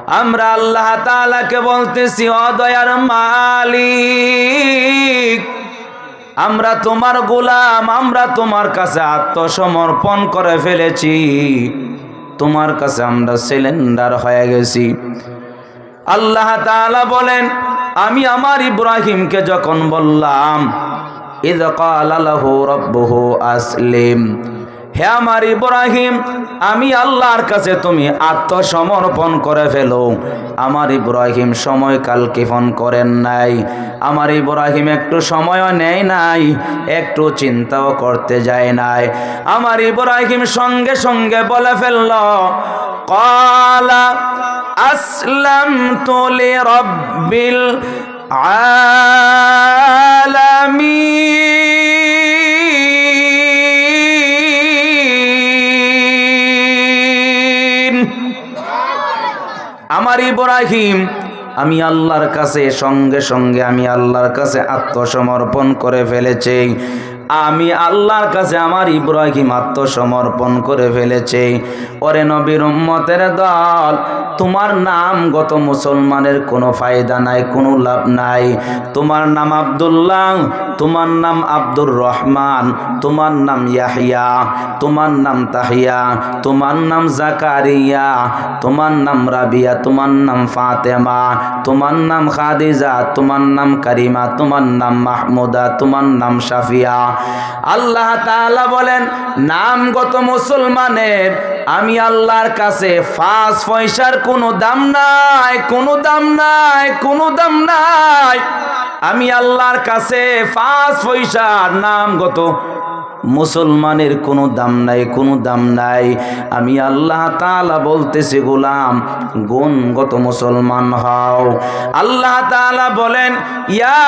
আমরা আল্লাহ তাআলাকে বলতেছি, ও দয়ার মালিক, আমরা তোমার গোলাম, আমরা তোমার কাছে আত্মসমর্পণ করে ফেলেছি, তোমার কাছে আমরা সিলিন্ডার হয়ে গেছি। আল্লাহ তাআলা বলেন, আমি আমার ইব্রাহিমকে যখন বললাম, ইয ক্বালা লাহু রাব্বুহু আসলিম, হে আমার ইব্রাহিম, আমি আল্লাহর কাছে তুমি আত্মসমর্পণ করে ফেলো, আমার ইব্রাহিম সময়কাল ক্ষেপণ করেন নাই, আমার ইব্রাহিম একটু সময়ও নেয় নাই, একটু চিন্তাও করতে যায় নাই। আমার ইব্রাহিম সঙ্গে সঙ্গে বলে ফেলল, ক্বালা আসলামতু লিরাব্বিল আলামিন। আমার ইব্রাহিম আমি আল্লাহর কাছে সঙ্গে সঙ্গে আমি আল্লাহর কাছে আত্মসমর্পণ করে ফেলেছি, আমি আল্লাহর কাছে আমার ইব্রাহিম আত্মসমর্পণ করে ফেলেছে। ওরে নবীর উম্মতের দল, তোমার নামগত মুসলমানের কোনো ফায়দা নাই, কোনো লাভ নাই। তোমার নাম আব্দুল্লাহ, তোমার নাম আব্দুর রহমান, তোমার নাম ইয়াহিয়া, তোমার নাম তাহিয়া, তোমার নাম জাকারিয়া, তোমার নাম রাবিয়া, তোমার নাম ফাতেমা, তোমার নাম খাদিজা, তোমার নাম কারিমা, তোমার নাম মাহমুদা, তোমার নাম শাফিয়া। আল্লাহ তাআলা বলেন, নামগত মুসলমানের আমি আল্লাহর কাছে 5 পয়সার কোনো দাম নাই, কোনো দাম নাই, কোনো দাম নাই। আমি আল্লাহর কাছে 5 পয়সার নামগত মুসলমানের কোনো দাম নাই, কোনো দাম নাই। আমি আল্লাহ তাআলা বলতেছি, গোলাম গুণগত মুসলমান হও। আল্লাহ তাআলা বলেন, ইয়া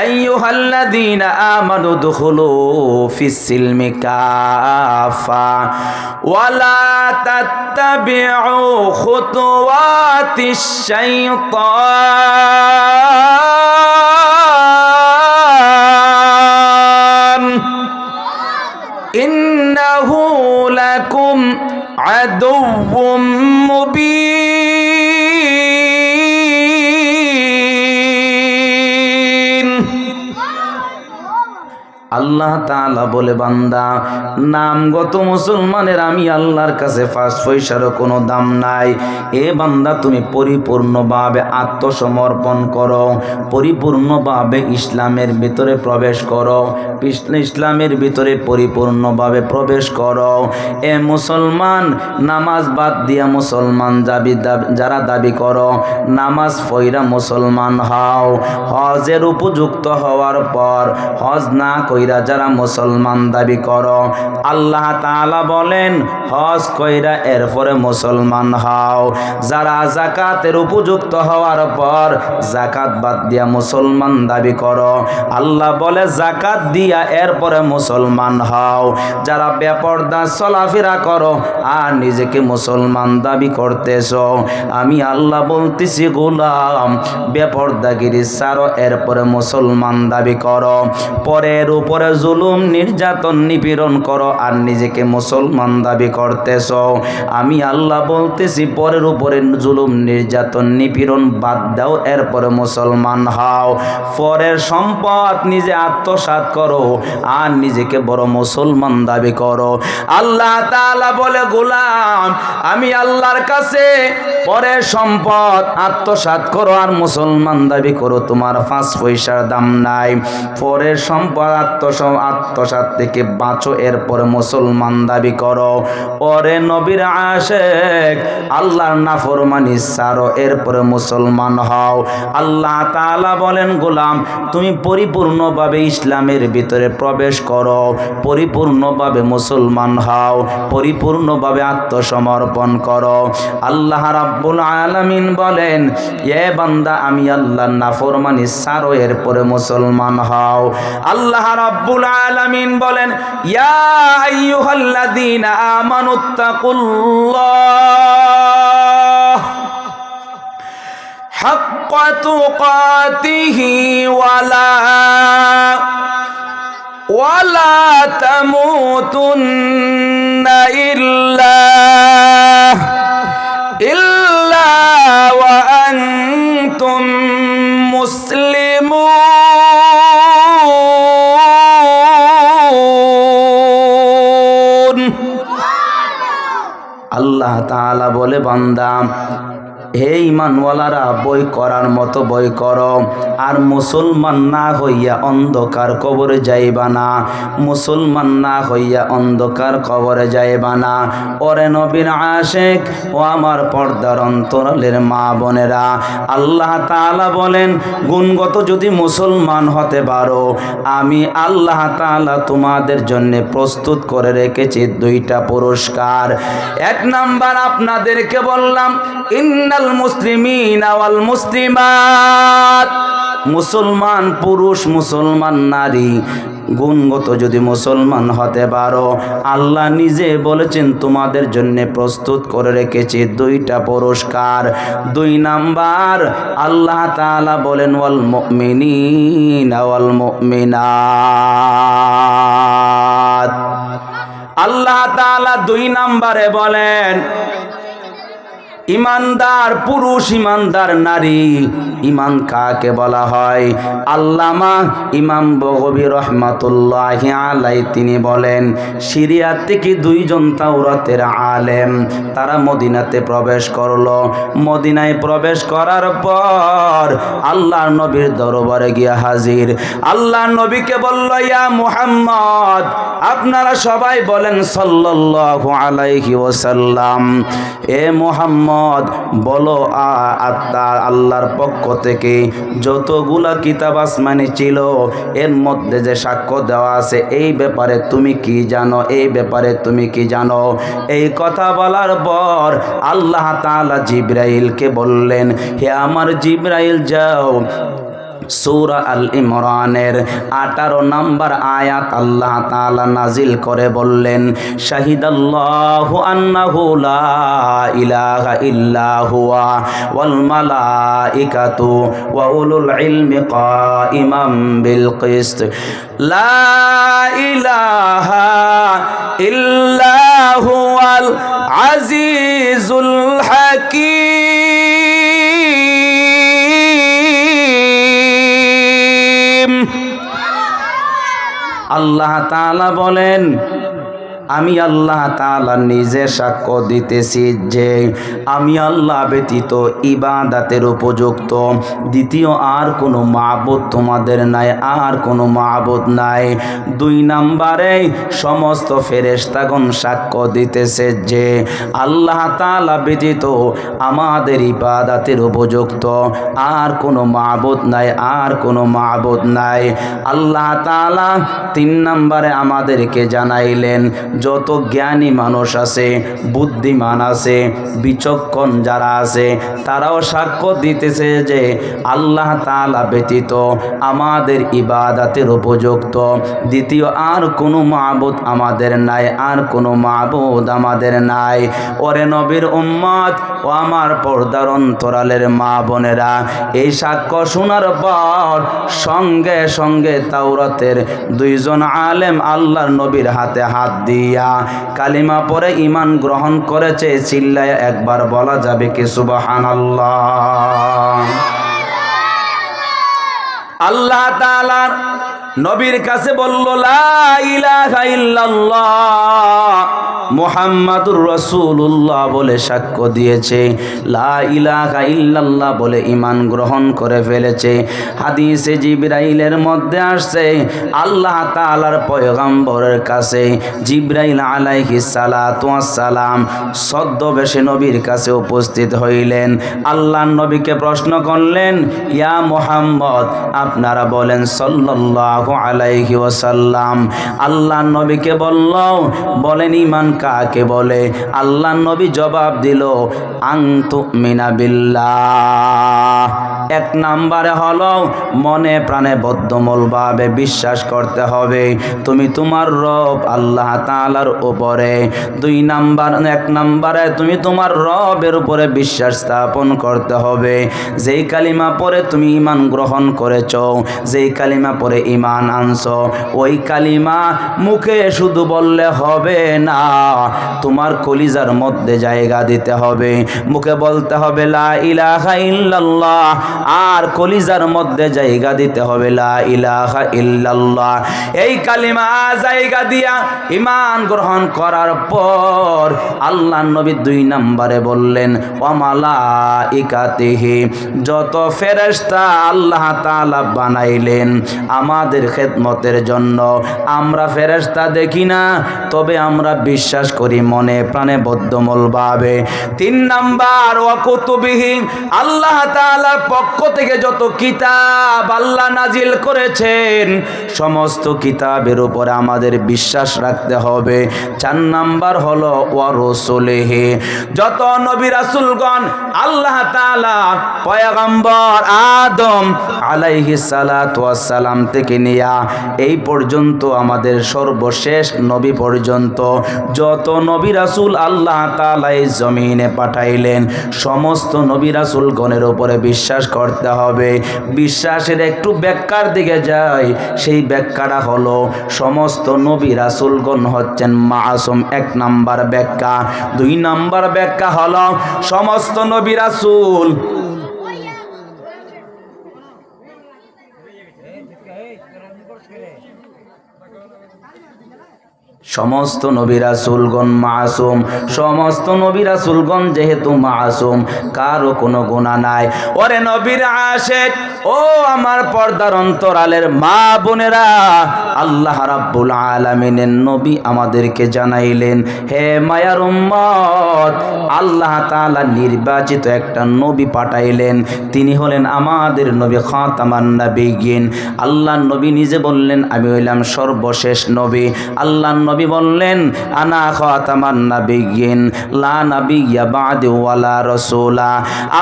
আইয়ুহাল্লাযীনা আমানু দুখুলু ফিস-সিলমি কাফা ওয়া লা তাত্তাবিউ খুতুওয়াতিশ শাইতান ইন্নাহু লাকুম আদুউম মুবিন। আল্লাহ তাআলা বলে, বান্দা নামগত মুসলমানের আমি আল্লাহর কাছে 5 পয়সারও কোনো দাম নাই। এ বান্দা, তুমি পরিপূর্ণভাবে আত্মসমর্পণ করো, পরিপূর্ণভাবে ইসলামের ভিতরে প্রবেশ করো, ইসলামের ভিতরে পরিপূর্ণভাবে প্রবেশ করো। এ মুসলমান, নামাজ বাদ দিয়া মুসলমান যারা দাবি করো, নামাজ পড়া মুসলমান হও, হজের উপযুক্ত হওয়ার পর হজ না কইরা যারা মুসলমান দাবি করো, আল্লাহ তাআলা বলেন হজ কইরা এরপরে মুসলমান হও। যারা যাকাতের উপযুক্ত হওয়ার পর যাকাত বাদ দিয়া মুসলমান দাবি করো, আল্লাহ বলে যাকাত দিয়া এরপরে মুসলমান হও। যারা বেপরদা চলাফেরা করো আর নিজেকে মুসলমান দাবি করতেছো, আমি আল্লাহ বলতেছি, গোলাম বেপরদাগিরি ছাড়ো, এরপরে মুসলমান দাবি করো। পরের উপরে জুলুম নির্যাতন নিপীড়ন করো আর নিজেকে মুসলমান দাবি করতেছ, আমি আল্লাহ বলতেছি পরের উপরে জুলুম নির্যাতন নিপীড়ন বাদ দাও, এরপরে মুসলমান হও। পরের সম্পদ নিজে আত্মসাৎ করো আর নিজেকে বড় মুসলমান দাবি করো। আল্লাহ তাআলা বলে, গোলাম আমি আল্লাহর কাছে পরের সম্পদ আত্মসাৎ করো আর মুসলমান দাবি করো, তোমার 5 পয়সার দাম নাই। পরের সম্পদ আত্মসাৎ থেকে বাঁচো, এরপরে মুসলমান দাবি করো। ওরে নবীর আশিক, আল্লাহর নাফরমানি ছাড়ো, এরপরে মুসলমান হও। আল্লাহ তাআলা বলেন, গোলাম তুমি পরিপূর্ণভাবে ইসলামের ভিতরে প্রবেশ করো, পরিপূর্ণভাবে মুসলমান হও, পরিপূর্ণভাবে আত্মসমর্পণ করো। আল্লাহ রাব্বুল আলামিন বলেন, এ বান্দা আমি আল্লাহর নাফরমানি ছাড়ো, এরপরে মুসলমান হও। আল্লাহ রাব্বুল আলামিন বলেন, ইয়া আইয়ুহাল্লাযীনা আমানুত্তাকুল্লাহ হাক্কা তুকাতিহি ওয়ালা তামুতুন্না ইল্লা ইল্লা ওয়া আনতুম মুসলিমুন। আল্লাহ তাআলা বলে, বান্দা হে ঈমানওয়ালারা, বই করার মতো বই করো, আর মুসলমান না হইয়া অন্ধকার কবরে যাইবা না, মুসলমান না হইয়া অন্ধকার কবরে যাইবা না। ওরে নবীর আশিক ও আমার পর্দার অন্তরালের মা বোনেরা, আল্লাহ তাআলা বলেন, গুণগত যদি মুসলমান হতে পারো, আমি আল্লাহ তাআলা তোমাদের জন্য প্রস্তুত করে রেখেছি দুইটা পুরস্কার। এক নাম্বার আপনাদেরকে বললাম, ইন্নাল মুসলিমিনা ওয়াল মুসলিমাত, মুসলমান পুরুষ মুসলমান নারী গুণগত যদি মুসলমান হতে পারো, আল্লাহ নিজে বলেছেন তোমাদের জন্য প্রস্তুত করে রেখেছি দুইটা পুরস্কার। দুই নাম্বার আল্লাহ তাআলা বলেন, ওয়াল মুমিনিনা ওয়াল মুমিনাত। আল্লাহ তাআলা দুই নাম্বারে বলেন, ইমানদার পুরুষ ইমানদার নারী। ইমান কাকে বলা হয়? আল্লামা ইমাম বগবী রহমাতুল্লাহি আলাইহি তিনি বলেন, সিরিয়াত থেকে দুইজন তাওরাতের আলেম তারা মদিনাতে প্রবেশ করলো। মদিনায় প্রবেশ করার পর আল্লাহর নবীর দরবারে গিয়া হাজির। আল্লাহর নবীকে বলল, ইয়া মুহাম্মদ, আপনারা সবাই বলেন সাল্লাল্লাহু আলাইহি ওয়াসাল্লাম, এ মুহাম্মদ বলো, আল্লাহর পক্ষ থেকে যতগুলা কিতাব আসমানি ছিল এর মধ্যে যে সাক্ষ্য দেওয়া আছে, এই ব্যাপারে তুমি কি জানো? এই ব্যাপারে তুমি কি জানো? এই কথা বলার পর আল্লাহ তাআলা জিবরাইলকে বললেন, হে আমার জিবরাইল, যাও সূরা আল ইমরানের 18 নম্বর আয়াত আল্লাহ তাআলা নাজিল করে বললেন, শাহিদাল্লাহু আন্নাহু লা ইলাহা ইল্লা হুয়া ওয়াল মালাইকাতু ওয়া উলুল ইলমি কাইমাম বিল কিসত, লা ইলাহা ইল্লা হুয়াল আজিজুল হাকীম। আল্লাহ তাআলা বলেন, আমি আল্লাহ তাআলা নিজে সাক্ষ্য দিতেছি যে আমি আল্লাহ ব্যতীত ইবাদতের উপযুক্ত দ্বিতীয় আর কোনো মাবুদ তোমাদের নাই, আর কোনো মাবুদ নাই। দুই নম্বরে সমস্ত ফেরেশতাগণ সাক্ষ্য দিতেছে যে আল্লাহ তাআলা ব্যতীত আমাদের ইবাদতের উপযুক্ত আর কোনো মাবুদ নাই, আর কোনো মাবুদ নাই। আল্লাহ তাআলা তিন নম্বরে আমাদেরকে জানাইলেন, যত জ্ঞানী মানুষ আছে, বুদ্ধিমান আছে, বিচক্ষণ যারা আছে, তারাও সাক্ষ্য দিতেছে যে আল্লাহ তাআলা ব্যতীত আমাদের ইবাদতের উপযুক্ত দ্বিতীয় আর কোনো মাবুদ আমাদের নাই, আর কোনো মাবুদ আমাদের নাই। ওরে নবীর উম্মত ও আমার পর্দার অন্তরালের মা বোনেরা, এই সাক্ষ্য শোনার পর সঙ্গে সঙ্গে তাওরাতের দুইজন আলেম আল্লাহর নবীর হাতে হাত দিয়া কালিমা পরে ঈমান গ্রহণ করেছে। চিল্লায় একবার বলা যাবে কি সুবহানাল্লাহ? আল্লাহ তাআলা নবীর কাছে বলল, লা ইলাহা ইল্লাল্লাহ মুহাম্মাদুর রাসূলুল্লাহ বলে সাক্ষ্য দিয়েছে, লা ইলাহা ইল্লাল্লাহ বলে ঈমান গ্রহণ করে ফেলেছে। হাদিসে জিবরাইলের মধ্যে আসছে, আল্লাহ তাআলার পয়গম্বরের কাছে জিবরাইল আলাইহিস সালাতু ওয়াস সালাম ছদ্মবেশে নবীর কাছে উপস্থিত হইলেন। আল্লাহর নবীকে প্রশ্ন করলেন, ইয়া মুহাম্মদ, আপনারা বলেন সাল্লাল্লাহু আলাইহি ওয়াসাল্লাম। আল্লাহর নবীকে বলেন ঈমান কাকে বলে? আল্লাহর নবী জবাব দিল, আন তুমিনা বিল্লাহ। এক নম্বরে হলো মনে প্রাণে বদ্ধমূলভাবে বিশ্বাস করতে হবে তুমি তোমার রব আল্লাহ তাআলার উপরে। এক নম্বরে তুমি তোমার রবের উপরে বিশ্বাস স্থাপন করতে হবে। যেই কালিমা পরে তুমি ঈমান গ্রহণ করেছো, যেই কালিমা পরে ঈমান ইমান আনছো, ওই কালিমা মুখে শুধু বললে হবে না, তোমার কলিজার মধ্যে জায়গা দিতে হবে। মুখে বলতে হবে লা ইলাহা ইল্লাল্লাহ, আর কলিজার মধ্যে জায়গা দিতে হবে লা ইলাহা ইল্লাল্লাহ। এই কালিমা জায়গা দিয়া ঈমান গ্রহণ করার পর আল্লাহ নবী 2 নম্বরে বললেন ওয়া মালাইকাতিহি, যত ফেরেশতা আল্লাহ তাআলা বানাইলেন আমাদের খেদমতের জন্য। আমরা ফেরেশতা দেখি না, তবে আমরা বিশ্বাস করি মনে প্রাণে বদ্ধমূলভাবে। 3 নাম্বার ওয়া কুতুবিহি, আল্লাহ তাআলার পক্ষ থেকে যত কিতাব আল্লাহ নাজিল করেছেন সমস্ত কিতাবের উপরে আমাদের বিশ্বাস রাখতে হবে। 4 নাম্বার হলো ওয়া রাসূলিহি, যত নবী রাসূলগণ আল্লাহ তাআলা পয়গম্বর আদম আলাইহিস সালাতু ওয়াস সালাম থেকে নিয়া এই পর্যন্ত আমাদের সর্বশেষ নবী পর্যন্ত যত নবী রাসূল আল্লাহ তাআলা এই জমিনে পাঠাইলেন সমস্ত নবী রাসূলগণের উপরে বিশ্বাস করতে হবে। বিশ্বাসের একটু ব্যাখ্যার দিকে যাই, সেই ব্যাখ্যাটা হলো সমস্ত নবী রাসূলগণ হচ্ছেন মাসুম, 1 নাম্বার ব্যাখ্যা। 2 নাম্বার ব্যাখ্যা হলো সমস্ত নবী রাসূল সমস্ত নবী রাসূলগণ মাসুম। সমস্ত নবী রাসূলগণ যেহেতু মাসুম, কারো কোনো গুনাহ নাই। ওরে নবীর আশিক, ও আমার পর্দার অন্তরালের মা বোনেরা, আল্লাহ রাব্বুল আলামিনের নবী আমাদেরকে জানাইলেন, হে মায়ার উম্মত, আল্লাহ তাআলা নির্বাচিত একটা নবী পাঠাইলেন, তিনি হলেন আমাদের নবী খাতামান নবিয়্যিন। আল্লাহর নবী নিজে বললেন আমি হইলাম সর্বশেষ নবী। আল্লাহর নবী বললেন আনা খাতামান নবিয়্যিন লা নাবিয়্যা বা'দি ওয়ালা রাসূলা,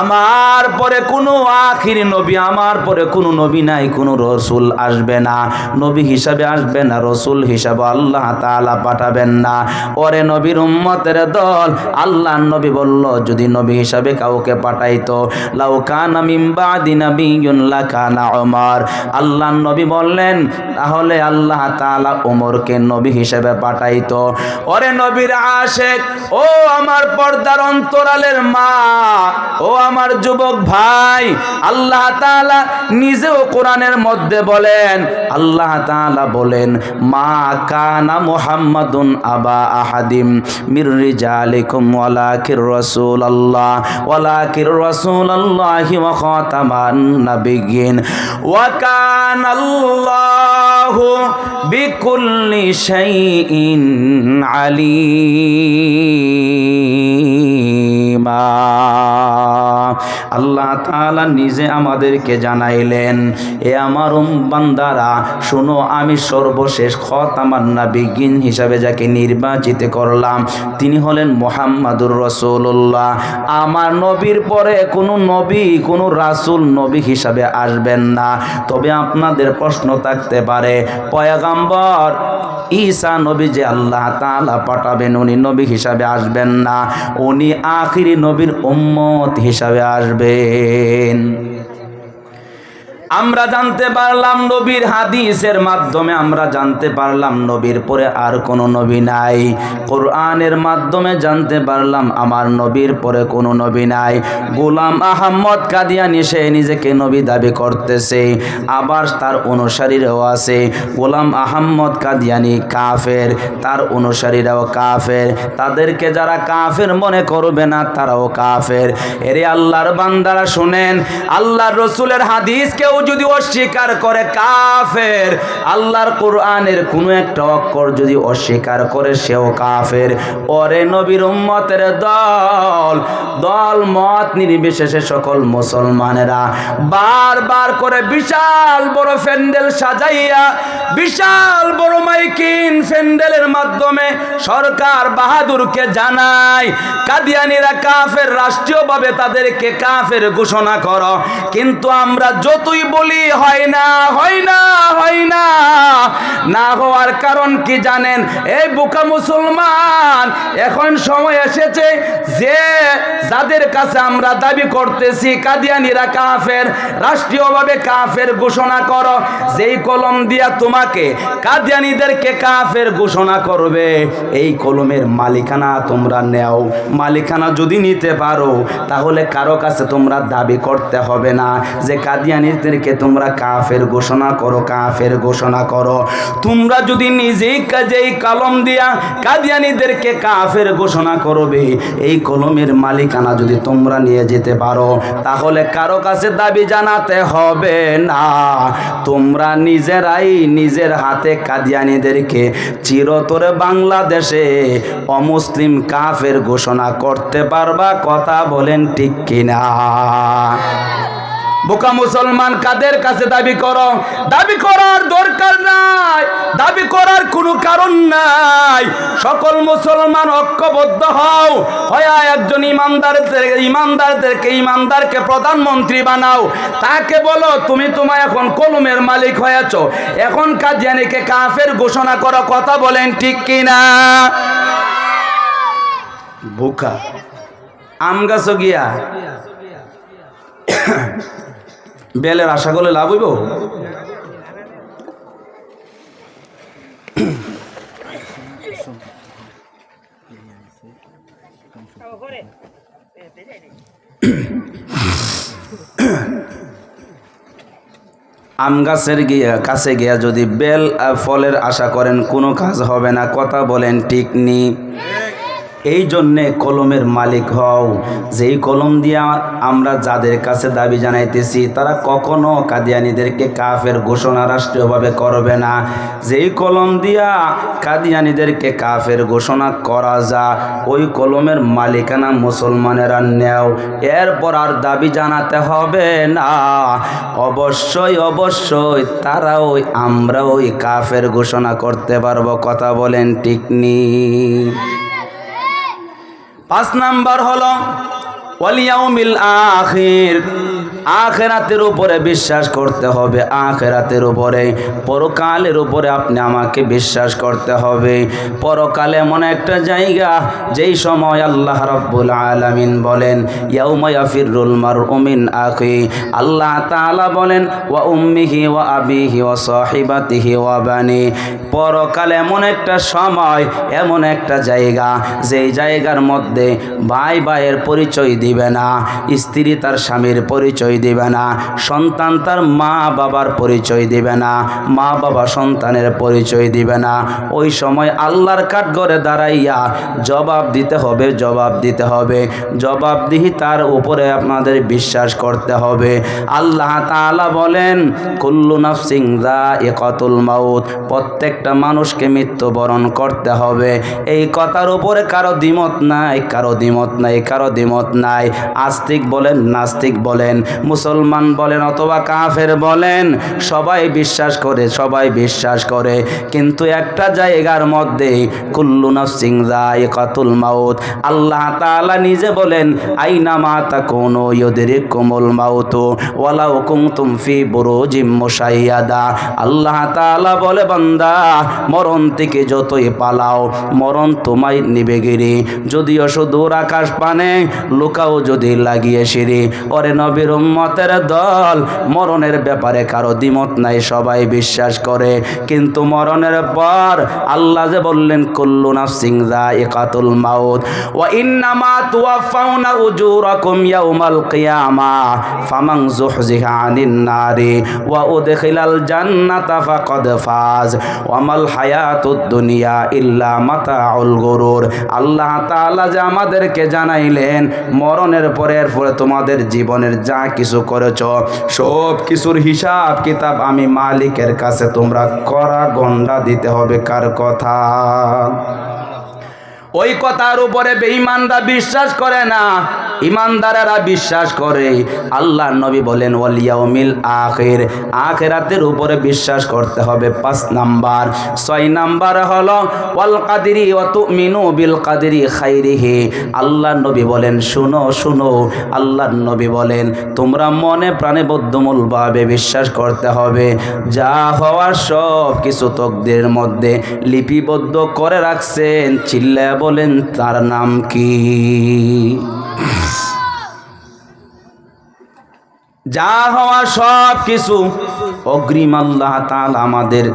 আমার পরে কোনো আখির নবী, আমার পরে কোনো নবী নাই, কোনো রাসূল আসবে না, নবী হিসাবে আসবে না, রাসূল হিসাবে আল্লাহ তাআলা পাঠাবেন না। ওরে নবীর উম্মতের দল, আল্লাহর নবী বলল যদি নবী হিসাবে কাউকে পাঠাইতো লাউ কানা মিন বা'দি নাবিয়্যুন লাকানা উমর। আল্লাহর নবী বললেন তাহলে আল্লাহ তাআলা ওমরকে নবী হিসাবে পাঠাইতো। ওরে নবীর আশিক, ও আমার পর্দার অন্তরালের মা, ও আমার যুবক ভাই, আল্লাহ তাআলা নিজেও কোরআনের মধ্যে বলেন, আল্লাহ তাআলা বলেন মা কানা মুহাম্মাদুন আবা আহাদিম মির রিজালিকুম ওয়ালাকির রাসূলুল্লাহ ওয়ালাকির রাসূলুল্লাহি ওয়া খাতামান নাবিয়্যিন ওয়া কানাল্লাহু বিকুল্লি শাইইন আলীমা। আল্লাহ তাআলা নিজে আমাদেরকে জানাইলেন, এ আমার বান্দারা শোনো, আমি সর্বশেষ খাতামান নবিয়্যিন হিসাবে যাকে নির্বাচিত করলাম তিনি হলেন মুহাম্মাদুর রাসূলুল্লাহ। আমার নবীর পরে কোনো নবী, কোনো রাসূল নবী হিসাবে আসবেন না। তবে আপনাদের প্রশ্ন থাকতে পারে, পয়গম্বর ঈসা নবী যে আল্লাহ তাআলা পাঠাবেন উনি নবী হিসাবে আসবেন না, উনি আখিরি নবীর উম্মত হিসাবে আসবেন। আমরা জানতে পারলাম নবীর হাদিসের মাধ্যমে, আমরা জানতে পারলাম নবীর পরে আর কোনো নবী নাই। কোরআনের মাধ্যমে জানতে পারলাম আমার নবীর পরে কোনো নবী নাই। গোলাম আহমদ কাদিয়ানী সে নিজেকে নবী দাবি করতেছে, আবার তার অনুসারীরাও আছে। গোলাম আহমদ কাদিয়ানী কাফের, তার অনুসারীরাও কাফের, তাদেরকে যারা কাফের মনে করবে না তারাও কাফের। এরে আল্লাহর বান্দারা শুনেন, আল্লাহর রাসূলের হাদিস কেউ যদি অস্বীকার করে কাফের, আল্লাহর কোরআনের কোনো একটা অক্ষর যদি অস্বীকার করে সেও কাফের। ওরে নবীর উম্মতের দল, দল মত নির্বিশেষে সকল মুসলমানেরা বারবার করে বিশাল বড় প্যান্ডেল সাজাইয়া, বিশাল বড় মাইকিং প্যান্ডেলের মাধ্যমে সরকার বাহাদুরকে জানায় কাদিয়ানীরা কাফের, রাষ্ট্রীয়ভাবে তাদেরকে কাফের ঘোষণা করো। কিন্তু আমরা যতই বলি হয় না, হয় না, হয় না। না হওয়ার কারণ কি জানেন? এই বোকা মুসলমান, এখন সময় এসেছে যে যাদের কাছে আমরা দাবি করতেছি কাদিয়ানীরা কাফের, রাষ্ট্রীয়ভাবে কাফের ঘোষণা করো। যেই কলম দিয়া তোমাকে কাদিয়ানীদেরকে কাফের ঘোষণা করবে, এই কলমের মালিকানা তোমরা নেও। মালিকানা যদি নিতে পারো তাহলে কারো কাছে তোমরা দাবি করতে হবে না যে কাদিয়ানীদেরকে তোমরা কাফের ঘোষণা করো, কাফের ঘোষণা করো। তোমরা যদি নিজেই যেই কলম দিয়া কাদিয়ানীদেরকে কাফের ঘোষণা করবে, এই কলমের মালিকানা যদি তোমরা নিয়ে যেতে পারো তাহলে কারো কাছে দাবি জানাতে হবে না। তোমরা নিজেরাই নিজের হাতে কাদিয়ানীদেরকে চিরতরে বাংলাদেশে অমুসলিম কাফের ঘোষণা করতে পারবা। কথা বলেন ঠিক কিনা? বোকা মুসলমান, কাদের কাছে দাবি করো? দাবি করার দরকার নাই, দাবি করার কোনো কারণ নাই। সকল মুসলমান ঐক্যবদ্ধ হও, হয় একজন ইমানদারকে প্রধানমন্ত্রী বানাও। তাকে বলো তুমি তোমার এখন কলমের মালিক হয়েছ, এখন কাদিয়ানীকে কাফের ঘোষণা করো। কথা বলেন ঠিক কিনা? বোকা আম গাছ গিয়া বেলের আশা করলে লাভ হইব? আম গাছের কাছে গিয়া যদি বেল ফলের আশা করেন কোনো কাজ হবে না। কথা বলেন ঠিক নি? এই জন্যে কলমের মালিক হও। যেই কলম দিয়া আমরা যাদের কাছে দাবি জানাইতেছি তারা কখনো কাদিয়ানীদেরকে কাফের ঘোষণা রাষ্ট্রীয়ভাবে করবে না। যেই কলম দিয়া কাদিয়ানীদেরকে কাফের ঘোষণা করা যা, ওই কলমের মালিকানা মুসলমানেরা নেও। এরপর আর দাবি জানাতে হবে না। অবশ্যই অবশ্যই তারা আমরা ওই কাফের ঘোষণা করতে পারবো। কথা বলেন ঠিক নি? 5 নাম্বার হলো ওয়াল ইয়াউমিল আখির। আখিরাতের উপরে বিশ্বাস করতে হবে, আখিরাতের উপরে, পরকালের উপরে আপনি আমাকে বিশ্বাস করতে হবে। পরকাল এমন একটা জায়গা যেই সময় আল্লাহ রাব্বুল আলামিন বলেন ইয়াউমা ইয়াফিরুল মারউ মিন আখি। আল্লাহ তাআলা বলেন ওয়া উম্মিহি ওয়া আবিহি ওয়া সাহিবাতিহি ওয়া বানি। পরকাল এমন একটা সময়, এমন একটা জায়গা যেই জায়গার মধ্যে ভাই ভাইয়ের পরিচয় দিবে না, স্ত্রী তার স্বামীর পরিচয় দিবে না, সন্তান তার মা বাবার পরিচয় দিবে না, মা বাবা সন্তানের পরিচয় দিবে না। ওই সময় আল্লাহর কাঠগড়ে দাঁড়াইয়া জবাব দিতে হবে, জবাব দিতে হবে। জবাবদিহি তার উপরে আপনাদের বিশ্বাস করতে হবে। আল্লাহ তাআলা বলেন কুল্লু নাফসিন যায়িকাতুল মাউত, প্রত্যেকটা মানুষকে মৃত্যুবরণ করতে হবে। এই কথার উপরে কারো দ্বিমত নাই, কারো দ্বিমত নাই, কারো দ্বিমত নাই। আস্তিক বলেন, নাস্তিক বলেন, মুসলমান বলেন অথবা কাফের বলেন, সবাই বিশ্বাস করে, সবাই বিশ্বাস করে। কিন্তু একটা জায়গার মধ্যে কুল্লু নাফসিন যায়িকাতুল মাউত, আল্লাহ তাআলা নিজে বলেন আইনামা তাকুনু ইউদরিকুমুল মাউত ওয়ালাউ কুনতুম ফি বুরুজিম মুশাইয়াদা। আল্লাহ তাআলা বলে বান্দা মরণ থেকে যতই পালাও মরণ তোমায় নিবে গিরি, যদিও সুদূর আকাশ পানে লুকাও যদি লাগিয়ে সিঁড়ি। ওরে নবীর উম্মতের দল, মরণের ব্যাপারে কারো দ্বিমত নাই, সবাই বিশ্বাস করে। কিন্তু মরণের পর আল্লাহ যে বললেন কুল্লু নাফসিন যায়িকাতুল মাউত ওয়া ইন্নামা তুওয়াফাউনা উজুরাকুম ইয়াউমাল কিয়ামাহ ফামান যুহজিহা আনিন নারি ওয়া উদখিলাল জান্নাতা ফাকাদ ফাজ ওয়া মাল হায়াতুদ দুনিয়া ইল্লা মাতাউল গুরুর। আল্লাহ তাআলা যে আমাদেরকে জানাইলেন মরণের পরের পরে তোমাদের জীবনের যা কিছু করেছ সব কিছুর হিসাব কিতাব আমি মালিকের কাছে তোমরা কড়া গন্ডা দিতে হবে। কার কথা? ওই কথার উপরে বেঈমানরা বিশ্বাস করে না, ইমানদারেরা বিশ্বাস করে। আল্লাহর নবী বলেন ওয়াল ইয়াউমিল আখির, আখিরাতের উপরে বিশ্বাস করতে হবে 5 নাম্বার। 6 নাম্বার হলো ওয়াল কাদরি ওয়া তুমিনু বিল কাদরি খাইরিহি। আল্লাহর নবী বলেন শুনো শুনো, আল্লাহর নবী বলেন তোমরা মনে প্রাণে বদ্ধমূলভাবে বিশ্বাস করতে হবে যা হওয়ার সব কিছু তকদিরের মধ্যে লিপিবদ্ধ করে রাখছেন। চিল্লায়া বলেন তার নাম কি? যা হওয়া সব কিছু অগ্রিম আল্লাহ তাআলা আমাদের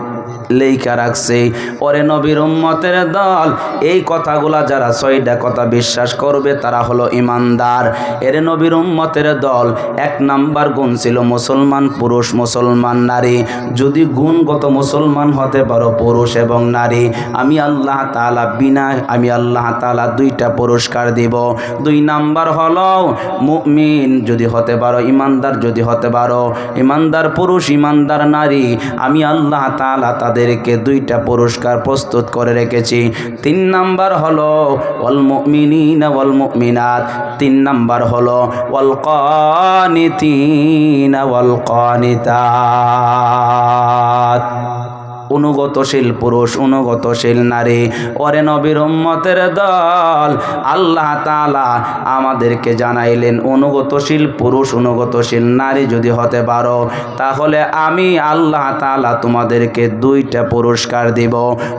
লেখা রাখছে। ওরে নবীর উম্মতের দল, এই কথাগুলা যারা 6টা কথা বিশ্বাস করবে তারা হলো ইমানদার। এর নবীর উম্মতের দল 1 নাম্বার গুণ ছিল মুসলমান পুরুষ মুসলমান নারী। যদি গুণগত মুসলমান হতে পারো পুরুষ এবং নারী, আমি আল্লাহ তাআলা 2টা পুরস্কার দিব। 2 নাম্বার হলো মুমিন যদি হতে পারো, ইমানদার যদি হতে পারো, ইমানদার পুরুষ ইমানদার নারী, আমি আল্লাহ তাআলা তাদেরকে 2টা পুরস্কার প্রস্তুত করে রেখেছি। 3 নাম্বার হলো ওয়াল মুমিনিনা ওয়াল মুমিনাত। 3 নাম্বার হলো ওয়াল কানিতিনা ওয়াল কানিতাত। অনুগতশীল পুরুষ অনুগতশীল নারী। ওরে নবীর উম্মতের দল, আল্লাহ তাআলা আমাদেরকে জানাইলেন অনুগতশীল পুরুষ অনুগতশীল নারী যদি হতে পারো তাহলে আমি আল্লাহ তাআলা তোমাদেরকে 2টা পুরস্কার দিব।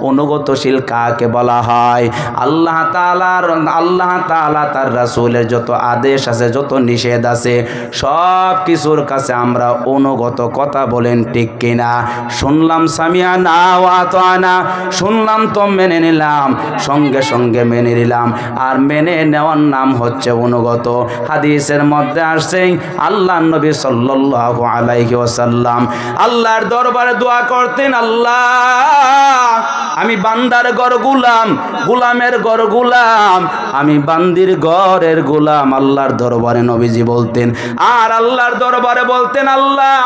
অনুগতশীল কাকে বলা হয়? আল্লাহ তাআলা তার রাসূলের যত আদেশ আছে যত নিষেধ আছে সব কিছুর কাছে আমরা অনুগত। কথা বলেন ঠিক কিনা? শুনলাম সামিয়া না ওয়াতানা, শুনলাম তো মেনে নিলাম, সঙ্গে সঙ্গে মেনে নিলাম। আর মেনে নেওয়ার নাম হচ্ছে অনুগত। হাদিসের মধ্যে আসছে আল্লাহর নবী সাল্লাল্লাহু আলাইহি ওয়াসাল্লাম আল্লাহর দরবারে দোয়া করতেন, আল্লাহ আমি বান্দার ঘর গোলাম, গোলামের ঘর গোলাম, আমি বান্দির ঘরের গোলাম। আল্লাহর দরবারে নবীজি বলতেন। আর আল্লাহর দরবারে বলতেন, আল্লাহ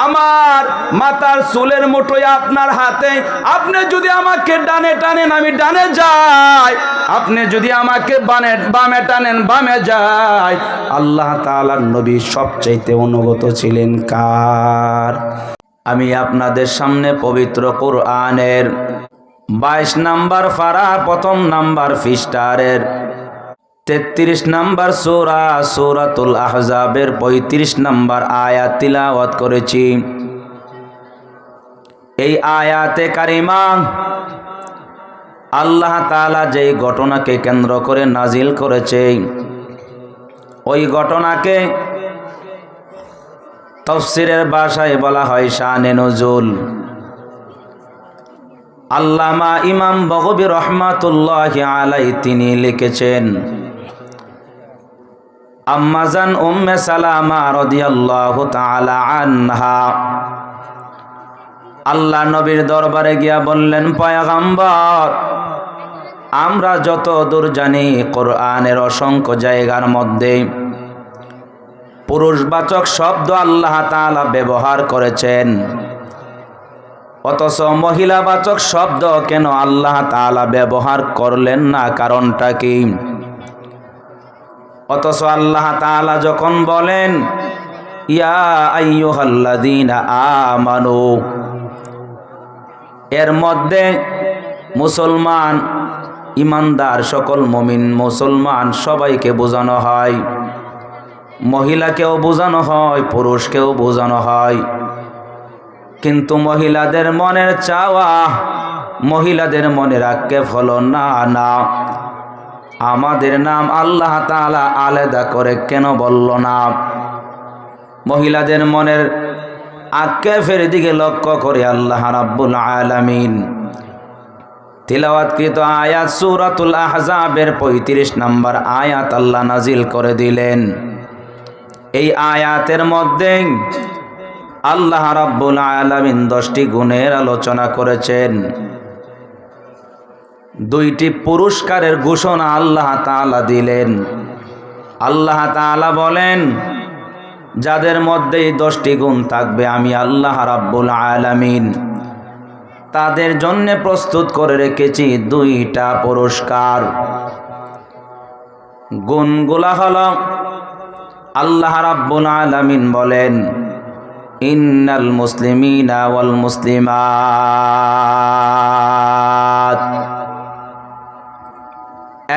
আমার মাথার চুলের মুঠোয় আপনার হাতে, আপনি যদি আমাকে ডানে টানেন আমি ডানে যাই, আপনি যদি আমাকে বামে টানেন বামে যাই। আল্লাহ তাআলার নবী সবচাইতে অনুগত ছিলেন কার? আমি আপনাদের সামনে পবিত্র কোরআনের 22 নাম্বার পারা 1ম নাম্বার পৃষ্ঠার 33 নাম্বার সূরা সূরাতুল আহজাবের 35 নাম্বার আয়াত তিলাওয়াত করেছি। এই আয়াতে কারিমা আল্লাহ তাআলা যেই ঘটনাকে কেন্দ্র করে নাজিল করেছে ওই ঘটনাকে তাফসীরের ভাষায় বলা হয় শানে নুজুল। আল্লামা ইমাম বগবী রহমাতুল্লাহি আলাইহি তিনি লিখেছেন, আম্মাজান উম্মে সালামা রাদিয়াল্লাহু তাআলা আনহা আল্লাহ নবীর দরবারে গিয়া বললেন, পয়গম্বর আমরা যত দূর জানি কোরআনের অসংখ্য জায়গার মধ্যে পুরুষবাচক শব্দ আল্লাহ তাআলা ব্যবহার করেছেন, অথচ মহিলাবাচক শব্দ কেন আল্লাহ তাআলা ব্যবহার করলেন না? কারণটা কি? অথচ আল্লাহ তাআলা যখন বলেন ইয়া আইয়ুহাল্লাযীনা আমানু, এর মধ্যে মুসলমান ইমানদার সকল মুমিন মুসলমান সবাইকে বোঝানো হয়, মহিলাকেও বোঝানো হয় পুরুষকেও বোঝানো হয়। কিন্তু মহিলাদের মনের চাওয়া, মহিলাদের মনের আক্ষেপ হলো না না আমাদের নাম আল্লাহ তাআলা আলাদা করে কেন বলল না? মহিলাদের মনের আক্ষেপের দিকে লক্ষ্য করে আল্লাহ রাব্বুল আলামিন তিলাওয়াতকৃত আয়াত সূরাতুল আহজাবের 35 নাম্বার আয়াত আল্লাহ নাজিল করে দিলেন। এই আয়াতের মধ্যে আল্লাহ রাব্বুল আলামিন 10টি গুণের আলোচনা করেছেন। 2টি পুরস্কারের ঘোষণা আল্লাহ তাআলা দিলেন। আল্লাহ তাআলা বলেন, যাদের মধ্যে 10টি গুণ থাকবে আমি আল্লাহ রাব্বুল আলামিন তাদের জন্য প্রস্তুত করে রেখেছি 2টা পুরস্কার। গুণগুলা হলো আল্লাহ রাব্বুল আলামিন বলেন, ইন্নাল মুসলিমিনা ওয়াল মুসলিমাত।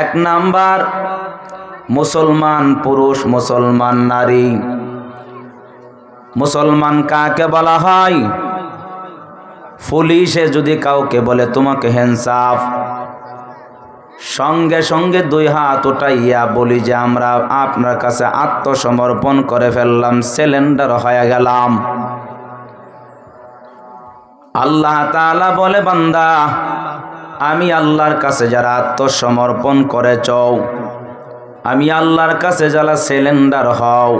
এক নাম্বার, মুসলমান পুরুষ, মুসলমান নারী। মুসলমান কাকে বলা হয়? পুলিশে যদি কাউকে বলে তোমাকে হ্যান্ডসাফ, সঙ্গে সঙ্গে দুই হাত উঠাইয়া বলি যে আমরা আপনার কাছে আত্মসমর্পণ করে ফেললাম, সিলিন্ডার হয়ে গেলাম। আল্লাহ তাআলা বলে, বান্দা আমি আল্লাহর কাছে যারা আত্মসমর্পণ করেছ, আমি আল্লাহর কাছে যারা সিলিন্ডার হও,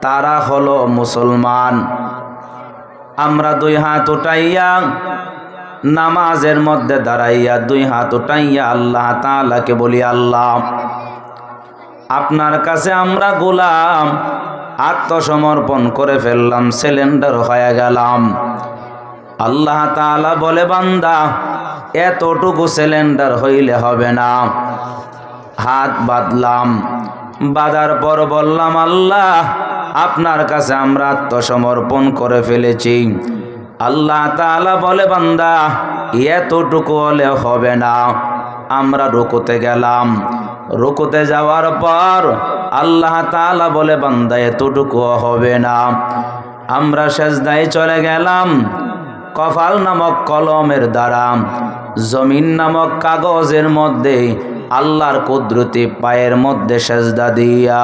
তারা হলো মুসলমান। আমরা দুই হাত উঠাইয়া নামাজের মধ্যে দাঁড়াইয়া দুই হাত উঠাইয়া আল্লাহ তাআলাকে বলি, আল্লাহ আপনার কাছে আমরা গোলাম, আত্মসমর্পণ করে ফেললাম, সিলিন্ডার হয়ে গেলাম। আল্লাহ তাআলা বলে, বান্দা এতটুকু সিলিন্ডার হইলে হবে না। হাত বাঁধলাম, বাঁধার পর বললাম, আল্লাহ আপনার কাছে আমরা আত্মসমর্পণ করে ফেলেছি। আল্লাহ তাআলা বলে, বান্দা এতটুকু হলে হবে না। আমরা রুকুতে গেলাম, রুকুতে যাওয়ার পর আল্লাহ তাআলা বলে, বান্দা এতটুকু হবে না। আমরা সেজদায় চলে গেলাম, কফাল নামক কলমের দ্বারা জমিন নামক কাগজের মধ্যে আল্লাহর কুদরতি পায়ের মধ্যে সেজদা দিয়া